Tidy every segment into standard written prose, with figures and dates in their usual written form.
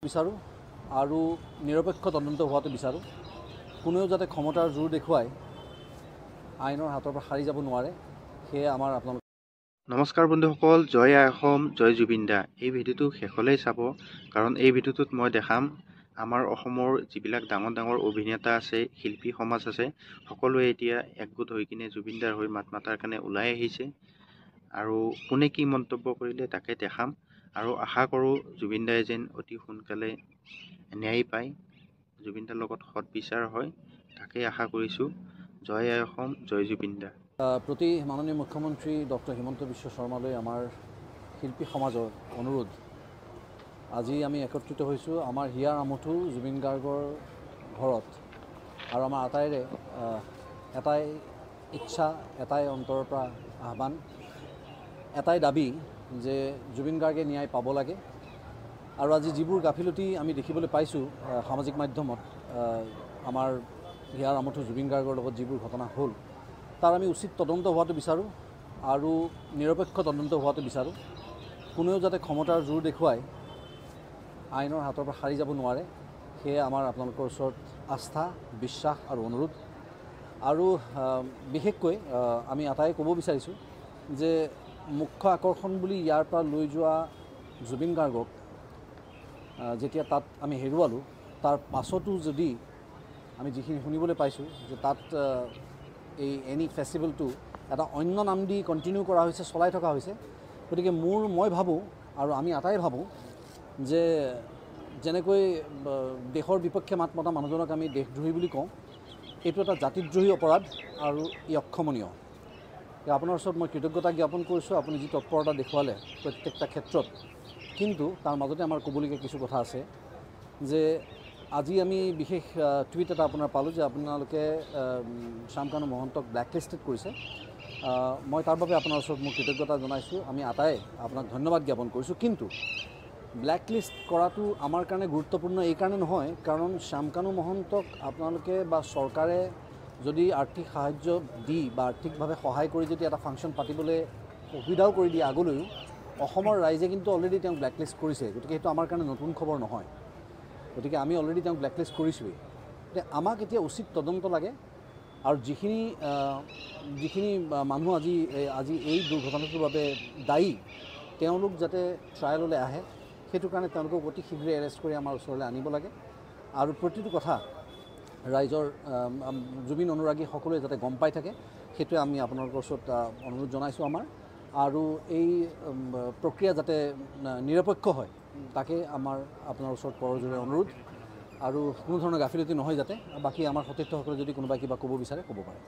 বিচাৰোঁ আৰু নিৰপেক্ষ তদন্ত হোৱাটো বিচাৰোঁ। কোনেও যাতে ক্ষমতাৰ জোৰ দেখুৱাই আইনৰ হাতৰ পৰা সাৰি যাব নোৱাৰে, সেয়ে আমাৰ আপোনালোক। নমস্কাৰ বন্ধুসকল, জয় আই অসম, জয় জুবিন দা। এই ভিডিঅ'টো শেষলৈ চাব, কাৰণ এই ভিডিঅ'টোত মই দেখাম আমাৰ অসমৰ যিবিলাক ডাঙৰ ডাঙৰ অভিনেতা আছে, শিল্পী সমাজ আছে, সকলোৱে এতিয়া একগোট হৈ কিনে জুবিন দাৰ হৈ মাত মাতাৰ কাৰণে ওলাই আহিছে। আৰু কোনে কি মন্তব্য কৰিলে তাকে দেখাম, আৰু আশা কৰোঁ জুবিন দাই যেন অতি সোনকালে ন্যায় পায়, জুবিন দাৰ লগত সৎ বিচাৰ হয়, তাকেই আশা কৰিছোঁ। জয় আই অসম, জয় জুবিন দা। প্ৰতি মাননীয় মুখ্যমন্ত্ৰী ডক্টৰ হিমন্ত বিশ্ব শৰ্মালৈ আমাৰ শিল্পী সমাজৰ অনুৰোধ, আজি আমি একত্ৰিত হৈছোঁ আমাৰ হিয়াৰ আমঠু জুবিন গাৰ্গৰ ঘৰত, আৰু আমাৰ আটাইৰে এটাই ইচ্ছা, এটাই অন্তৰৰ পৰা আহ্বান, এটাই দাবী যে জুবিন গাৰ্গে ন্যায় পাব লাগে। আৰু আজি যিবোৰ গাফিলতি আমি দেখিবলৈ পাইছোঁ সামাজিক মাধ্যমত, আমাৰ হিয়াৰ আমঠু জুবিন গাৰ্গৰ লগত যিবোৰ ঘটনা হ'ল, তাৰ আমি উচিত তদন্ত হোৱাটো বিচাৰোঁ আৰু নিৰপেক্ষ তদন্ত হোৱাটো বিচাৰোঁ। কোনেও যাতে ক্ষমতাৰ জোৰ দেখুৱাই আইনৰ হাতৰ পৰা সাৰি যাব নোৱাৰে, সেয়ে আমাৰ আপোনালোকৰ ওচৰত আস্থা, বিশ্বাস আৰু অনুৰোধ। আৰু বিশেষকৈ আমি এটাই ক'ব বিচাৰিছোঁ যে মুখ্য আকৰ্ষণ বুলি ইয়াৰ পৰা লৈ যোৱা জুবিন গাৰ্গক যেতিয়া তাত আমি হেৰুৱালোঁ, তাৰ পাছতো যদি আমি যিখিনি শুনিবলৈ পাইছোঁ যে তাত এই এনি ফেষ্টিভেলটো এটা অন্য নাম দি কণ্টিনিউ কৰা হৈছে, চলাই থকা হৈছে। গতিকে মই ভাবোঁ আৰু আমি আটাই ভাবোঁ যে যেনেকৈ দেশৰ বিপক্ষে মাত মতা মানুহজনক আমি দেশদ্ৰোহী বুলি কওঁ, এইটো এটা জাতিদ্ৰোহী অপৰাধ আৰু ই অক্ষমনীয়। আপোনাৰ ওচৰত মই কৃতজ্ঞতা জ্ঞাপন কৰিছোঁ, আপুনি যি তৎপৰতা দেখুৱালে প্ৰত্যেকটা ক্ষেত্ৰত। কিন্তু তাৰ মাজতে আমাৰ ক'বলগীয়া কিছু কথা আছে যে আজি আমি বিশেষ টুইট এটা আপোনাৰ পালোঁ যে আপোনালোকে শ্যামকানু মহন্তক ব্লেকলিষ্টেড কৰিছে। মই তাৰ বাবে আপোনাৰ ওচৰত মোৰ কৃতজ্ঞতা জনাইছোঁ, আমি আটাই আপোনাক ধন্যবাদ জ্ঞাপন কৰিছোঁ। কিন্তু ব্লেকলিষ্ট কৰাটো আমাৰ কাৰণে গুৰুত্বপূৰ্ণ এই কাৰণে নহয়, কাৰণ শ্যামকানু মহন্তক আপোনালোকে বা চৰকাৰে যদি আৰ্থিক সাহায্য দি বা আৰ্থিকভাৱে সহায় কৰি যদি এটা ফাংচন পাতিবলৈ সুবিধাও কৰি দিয়ে আগলৈও, অসমৰ ৰাইজে কিন্তু অলৰেডি তেওঁক ব্লেকলিষ্ট কৰিছে। গতিকে সেইটো আমাৰ কাৰণে নতুন খবৰ নহয়। গতিকে আমি অলৰেডি তেওঁক ব্লেকলিষ্ট কৰিছোঁৱেই। গতিকে আমাক এতিয়া উচিত তদন্ত লাগে, আৰু যিখিনি মানুহ আজি এই দুৰ্ঘটনাটোৰ বাবে দায়ী, তেওঁলোক যাতে ট্ৰায়েললৈ আহে, সেইটো কাৰণে তেওঁলোকক অতি শীঘ্ৰে এৰেষ্ট কৰি আমাৰ ওচৰলৈ আনিব লাগে। আৰু প্ৰতিটো কথা ৰাইজৰ জুবিন অনুৰাগী সকলোৱে যাতে গম পাই থাকে, সেইটোৱে আমি আপোনালোকৰ ওচৰত অনুৰোধ জনাইছোঁ আমাৰ। আৰু এই প্ৰক্ৰিয়া যাতে নিৰপেক্ষ হয়, তাকে আমাৰ আপোনাৰ ওচৰত কৰজোৰে অনুৰোধ। আৰু কোনো ধৰণৰ গাফিলতি নহয় যাতে। বাকী আমাৰ সতীৰ্থসকলে যদি কোনোবাই কিবা ক'ব বিচাৰে ক'ব পাৰে।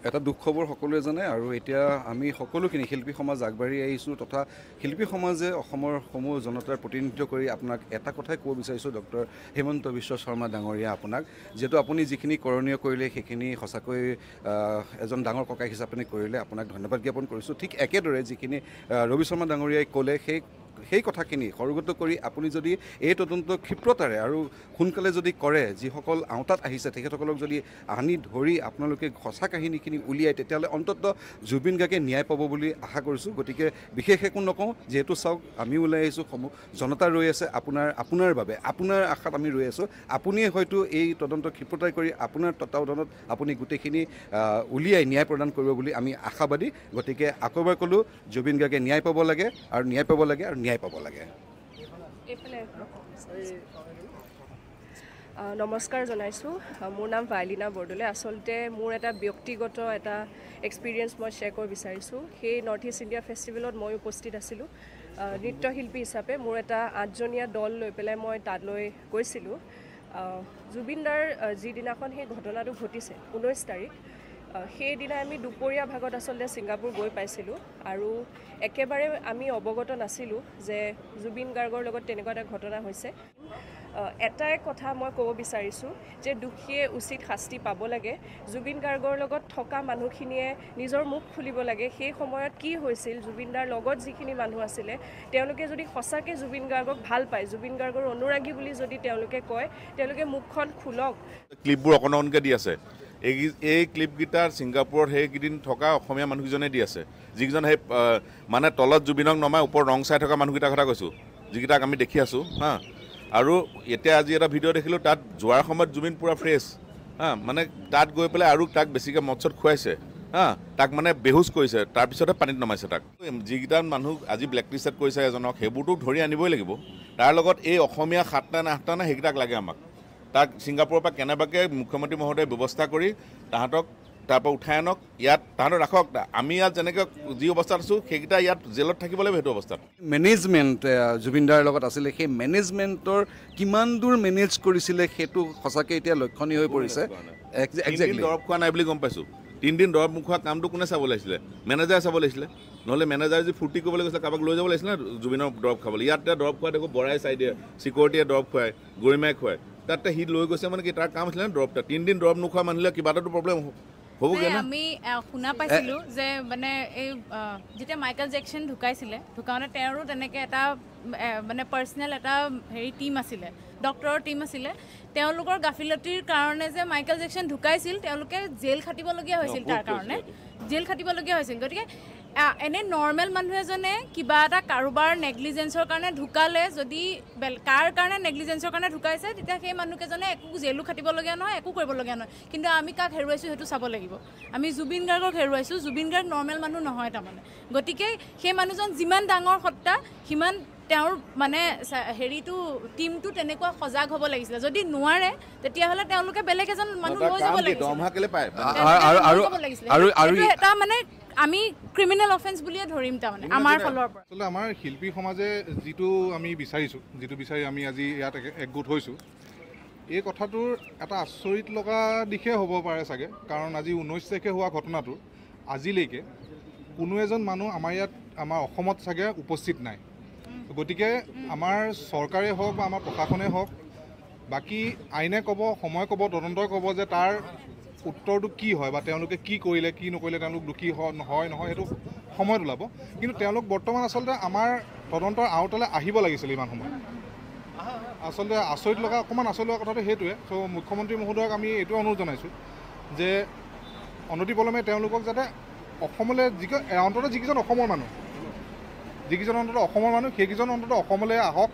এটা দুখ খবৰ সকলোৱে জানে, আৰু এতিয়া আমি সকলোখিনি শিল্পী সমাজ আগবাঢ়ি আহিছোঁ, তথা শিল্পী সমাজে অসমৰ সমূহ জনতাৰ প্ৰতিনিধিত্ব কৰি আপোনাক এটা কথাই ক'ব বিচাৰিছোঁ, ডক্টৰ হিমন্ত বিশ্ব শৰ্মা ডাঙৰীয়া, আপোনাক যিহেতু আপুনি যিখিনি কৰণীয় কৰিলে সেইখিনি সঁচাকৈ এজন ডাঙৰ ককাই হিচাপে কৰিলে, আপোনাক ধন্যবাদ জ্ঞাপন কৰিছোঁ। ঠিক একেদৰে যিখিনি ৰবি শৰ্মা ডাঙৰীয়াই ক'লে, সেই কথাখিনি সৰুগত কৰি আপুনি যদি এই তদন্ত ক্ষিপ্ৰতাৰে আৰু সোনকালে যদি কৰে, যিসকল আওতাত আহিছে তেখেতসকলক যদি আনি ধৰি আপোনালোকে সঁচা কাহিনীখিনি উলিয়াই, তেতিয়াহ'লে অন্ততঃ জুবিন গাৰ্গে ন্যায় পাব বুলি আশা কৰিছোঁ। গতিকে বিশেষ একো নকওঁ, যিহেতু চাওক আমি ওলাই আহিছোঁ, জনতা ৰৈ আছে আপোনাৰ বাবে, আপোনাৰ আশাত আমি ৰৈ আছোঁ। আপুনিয়ে হয়তো এই তদন্ত ক্ষিপ্ৰতাৰে কৰি আপোনাৰ তত্বাৱধানত আপুনি গোটেইখিনি উলিয়াই ন্যায় প্ৰদান কৰিব বুলি আমি আশাবাদী। গতিকে আকৌ এবাৰ ক'লোঁ, জুবিন গাৰ্গে ন্যায় পাব লাগে, আৰু ন্যায় পাব লাগে, আৰু ন্যায় পাব লাগে। নমস্কাৰ জনাইছোঁ। মোৰ নাম ভাইলিনা বৰদলৈ। আচলতে মোৰ এটা ব্যক্তিগত এটা এক্সপিৰিয়েঞ্চ মই শ্বেয়াৰ কৰিব বিচাৰিছোঁ। সেই নৰ্থ ইষ্ট ইণ্ডিয়া ফেষ্টিভেলত মই উপস্থিত আছিলোঁ নৃত্যশিল্পী হিচাপে। মোৰ এটা 8জনীয়া দল লৈ পেলাই মই তালৈ গৈছিলোঁ। জুবিন দাৰ যিদিনাখন সেই ঘটনাটো ঘটিছে 19 তাৰিখ, সেইদিনা আমি দুপৰীয়া ভাগত আচলতে ছিংগাপুৰ গৈ পাইছিলোঁ, আৰু একেবাৰে আমি অৱগত নাছিলোঁ যে জুবিন গাৰ্গৰ লগত তেনেকুৱা এটা ঘটনা হৈছে। এটাই কথা মই ক'ব বিচাৰিছোঁ যে দোষীয়ে উচিত শাস্তি পাব লাগে। জুবিন গাৰ্গৰ লগত থকা মানুহখিনিয়ে নিজৰ মুখ খুলিব লাগে, সেই সময়ত কি হৈছিল, জুবিন দাৰ লগত যিখিনি মানুহ আছিলে তেওঁলোকে যদি সঁচাকৈ জুবিন গাৰ্গক ভাল পায়, জুবিন গাৰ্গৰ অনুৰাগী বুলি যদি তেওঁলোকে কয়, তেওঁলোকে মুখখন খোলক। ক্লিপবোৰ অকণকৈ দি আছে, এই ক্লিপকেইটা ছিংগাপুৰত সেইকেইদিন থকা অসমীয়া মানুহকেইজনে দি আছে, যিকেইজন সেই মানে তলত জুবিনক নমাই ওপৰত ৰং চাই থকা মানুহকেইটাৰ কথা কৈছোঁ, যিকেইটাক আমি দেখি আছোঁ হা। আৰু এতিয়া আজি এটা ভিডিঅ' দেখিলোঁ, তাত যোৱাৰ সময়ত জুবিন পূৰা ফ্ৰেছ হা, মানে তাত গৈ পেলাই আৰু তাক বেছিকৈ মদ চদ খুৱাইছে হা, তাক মানে বেহুচ কৰিছে, তাৰপিছতহে পানীত নমাইছে তাক। যিকেইটা মানুহ আজি ব্লেক লিষ্টেড কৰিছে এজনক, সেইবোৰতো ধৰি আনিবই লাগিব। তাৰ লগত এই অসমীয়া 7টা নে 8টা নে সেইকেইটাক লাগে আমাক। তাক ছিংগাপুৰৰ পৰা কেনেবাকৈ মুখ্যমন্ত্ৰী মহোদয়ে ব্যৱস্থা কৰি তাহাঁতক তাৰপৰা উঠাই আনক, ইয়াত তাহাঁতক ৰাখক। আমি ইয়াত যেনেকৈ যি অৱস্থাত আছোঁ সেইকেইটা ইয়াত জেলত থাকিব লাগিব সেইটো অৱস্থাত। মেনেজমেণ্ট জুবিনদাৰ লগত আছিলে, সেই মেনেজমেণ্টৰ কিমান দূৰ মেনেজ কৰিছিলে সেইটো সঁচাকৈ এতিয়া লক্ষণীয় হৈ পৰিছে। একজেক্টলি দৰৱ খোৱা নাই বুলি গম পাইছোঁ। 3 দিন দৰৱ নোখোৱা কামটো কোনে চাব লাগিছিলে? মেনেজাৰে চাব লাগিছিলে। নহ'লে মেনেজাৰে যদি ফূৰ্তি কৰিবলৈ গৈছিলে কাৰোবাক লৈ যাব লাগিছিলে জুবিনৰ দৰৱ খাবলৈ। ইয়াত এতিয়া দৰৱ খুৱাই দেখোঁ বৰাই চাই দিয়ে, চিকিউৰিটিয়ে দৰৱ খুৱায়, গৰিমাই খুৱায়। তাতে সি লৈ গৈছে মানে কি তাৰ কাম আছিলে নে দৰৱটা? 3 দিন দৰৱ নোখোৱা মানুহলে কিবা এটাতো প্ৰব্লেম হ'বগৈ না। আমি শুনা পাইছিলোঁ যে মানে এই যেতিয়া মাইকেল জেকচন ঢুকাইছিলে, ঢুকাওঁতে তেওঁৰো তেনেকৈ এটা মানে পাৰ্চনেল এটা টীম আছিলে, ডক্টৰৰ টীম আছিলে। তেওঁলোকৰ গাফিলতিৰ কাৰণে যে মাইকেল জেকচন ঢুকাইছিল, তেওঁলোকে জেল খাটিবলগীয়া হৈছিল, তাৰ কাৰণে জেল খাটিবলগীয়া হৈছিল। গতিকে এনে নৰ্মেল মানুহ এজনে কিবা এটা কাৰোবাৰ নেগলিজেঞ্চৰ কাৰণে ঢুকালে, যদি কাৰ কাৰণে নেগলিজেঞ্চৰ কাৰণে ঢুকাইছে, তেতিয়া সেই মানুহকেইজনে একো জেলো খাটিবলগীয়া নহয়, একো কৰিবলগীয়া নহয়। কিন্তু আমি কাক হেৰুৱাইছোঁ সেইটো চাব লাগিব। আমি জুবিন গাৰ্গক হেৰুৱাইছোঁ। জুবিন গাৰ্গ নৰ্মেল মানুহ নহয় তাৰমানে। গতিকে সেই মানুহজন যিমান ডাঙৰ সত্তা, সিমান তেওঁৰ মানে টীমটো তেনেকুৱা সজাগ হ'ব লাগিছিলে। যদি নোৱাৰে তেতিয়াহ'লে তেওঁলোকে বেলেগ এজন মানুহ লৈ যাব লাগিছিলে। এটা মানে আমি ক্ৰিমিনেল অফেন্স বুলিয়ে ধৰিম তাৰমানে আমাৰ ফালৰ পৰা। আচলতে আমাৰ শিল্পী সমাজে যিটো আমি বিচাৰিছোঁ, যিটো বিচাৰি আমি আজি ইয়াত একগোট হৈছোঁ, এই কথাটোৰ এটা আচৰিত লগা দিশে হ'ব পাৰে চাগে। কাৰণ আজি 19 তাৰিখে হোৱা ঘটনাটোৰ আজিলৈকে কোনো এজন মানুহ আমাৰ ইয়াত আমাৰ অসমত চাগে উপস্থিত নাই। গতিকে আমাৰ চৰকাৰে হওক বা আমাৰ প্ৰশাসনে হওক, বাকী আইনে ক'ব, সময় ক'ব, তদন্তই ক'ব যে তাৰ উত্তৰটো কি হয় বা তেওঁলোকে কি কৰিলে কি নকৰিলে তেওঁলোক দোষী নহয় সেইটো সময়ত ওলাব। কিন্তু তেওঁলোক বৰ্তমান আচলতে আমাৰ তদন্তৰ আওতালৈ আহিব লাগিছিলে ইমান সময়। আচলতে আচৰিত লগা অকণমান আচৰিত লগা কথাটো সেইটোৱে। চ' মুখ্যমন্ত্ৰী মহোদয়ক আমি এইটো অনুৰোধ জনাইছোঁ যে অনতিপলমে তেওঁলোকক যাতে অসমলৈ অন্ততঃ যিকেইজন অসমৰ মানুহ সেইকেইজন অন্ততঃ অসমলৈ আহক,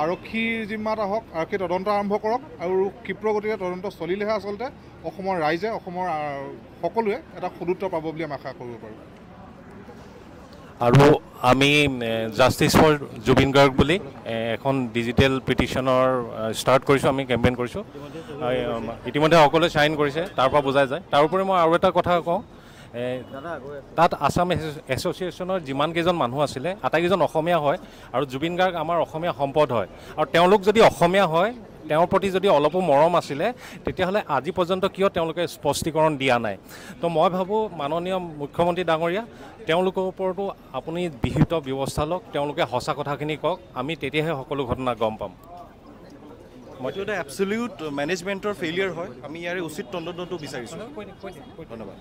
আৰক্ষীৰ জিম্মাত আহক, আৰক্ষী তদন্ত আৰম্ভ কৰক। আৰু ক্ষীপ্ৰ গতিকে তদন্ত চলিলেহে আচলতে অসমৰ ৰাইজে, অসমৰ সকলোৱে এটা সদুত্তৰ পাব বুলি আমি আশা কৰিব পাৰোঁ। আৰু আমি জাষ্টিছ ফৰ জুবিন গাৰ্গ বুলি এখন ডিজিটেল পিটিশ্যনৰ ষ্টাৰ্ট কৰিছোঁ, আমি কেম্পেইন কৰিছোঁ। ইতিমধ্যে সকলোৱে চাইন কৰিছে, তাৰ পৰা বুজাই যায়। তাৰোপৰি মই আৰু এটা কথা কওঁ, তাত আছাম এছ'চিয়েশ্যনৰ যিমানকেইজন মানুহ আছিলে আটাইকেইজন অসমীয়া হয়, আৰু জুবিন গাৰ্গ আমাৰ অসমীয়া সম্পদ হয়। আৰু তেওঁলোক যদি অসমীয়া হয়, তেওঁৰ প্ৰতি যদি অলপো মৰম আছিলে, তেতিয়াহ'লে আজি পৰ্যন্ত কিয় তেওঁলোকে স্পষ্টীকৰণ দিয়া নাই? তো মই ভাবোঁ মাননীয় মুখ্যমন্ত্ৰী ডাঙৰীয়া, তেওঁলোকৰ ওপৰতো আপুনি বিহিত ব্যৱস্থা লওক, তেওঁলোকে সঁচা কথাখিনি কওক, আমি তেতিয়াহে সকলো ঘটনা গম পাম। এইটো এটা এবছলিউট মেনেজমেণ্টৰ ফেইলিয়াৰ হয়। আমি ইয়াৰে উচিত তদন্তটো বিচাৰিছোঁ। ধন্যবাদ।